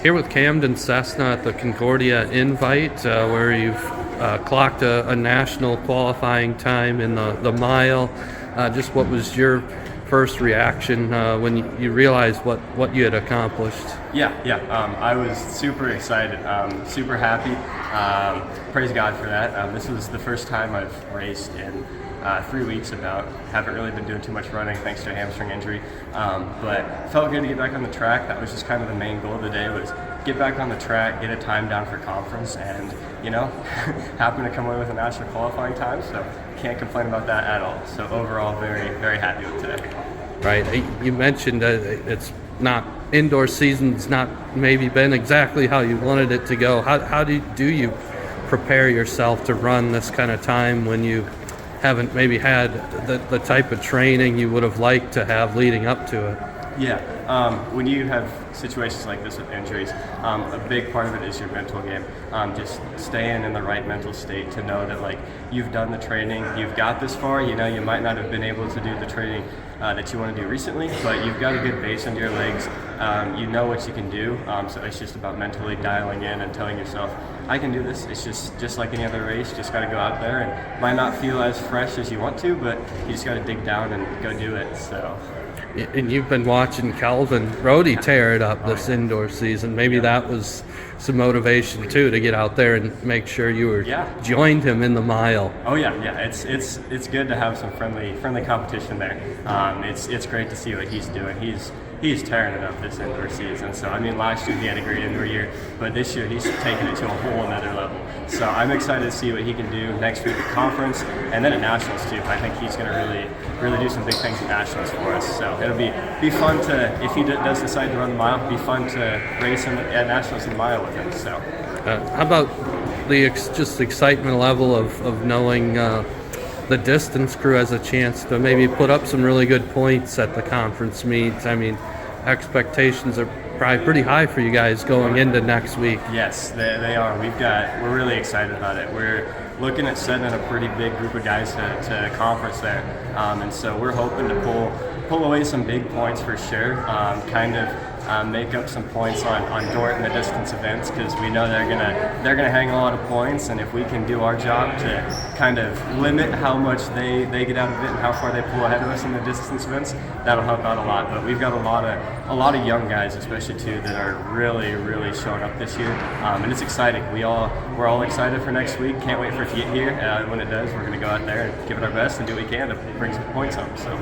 Here with Camden Sesna at the Concordia Invite, where you've clocked a national qualifying time in the mile. Just what was your first reaction when you realized what you had accomplished? I was super excited, super happy. Praise God for that. This was the first time I've raced in 3 weeks about. Haven't really been doing too much running thanks to a hamstring injury, but felt good to get back on the track. That was just kind of the main goal of the day, was get back on the track, get a time down for conference, and happened to come away with a national qualifying time, so can't complain about that at all. So overall, very, very happy with today. Right, you mentioned it's not indoor season's not maybe been exactly how you wanted it to go. How do you prepare yourself to run this kind of time when you haven't maybe had the type of training you would have liked to have leading up to it? When you have situations like this with injuries, a big part of it is your mental game. Just staying in the right mental state to know that you've done the training, you've got this far. You might not have been able to do the training that you want to do recently, but you've got a good base under your legs. You know what you can do, so it's just about mentally dialing in and telling yourself, I can do this. It's just like any other race. Just got to go out there, and might not feel as fresh as you want to, but you just got to dig down and go do it. So. And you've been watching Calvin Rhodey tear it up this indoor season. Maybe that was some motivation too, to get out there and make sure you were joined him in the mile. It's good to have some friendly competition there. It's great to see what he's doing. He's tearing it up this indoor season. So last year he had a great indoor year, but this year he's taking it to a whole another level. So I'm excited to see what he can do next week at conference and then at nationals too. I think he's going to really do some big things at nationals for us. So it'll be fun to, if he does decide to run the mile, be fun to race him at nationals in the mile with him. So how about the just excitement level of knowing the distance crew has a chance to maybe put up some really good points at the conference meets? Expectations are probably pretty high for you guys going into next week. Yes, they are. We're really excited about it. We're looking at sending a pretty big group of guys to conference there, and so we're hoping to pull away some big points for sure. Make up some points on Dort and the distance events, because we know they're gonna hang a lot of points, and if we can do our job to kind of limit how much they get out of it and how far they pull ahead of us in the distance events, that'll help out a lot. But we've got a lot of young guys, especially too, that are really showing up this year, and it's exciting. We're all excited for next week. Can't wait for it to get here. When it does, we're gonna go out there and give it our best and do what we can to bring some points home. So.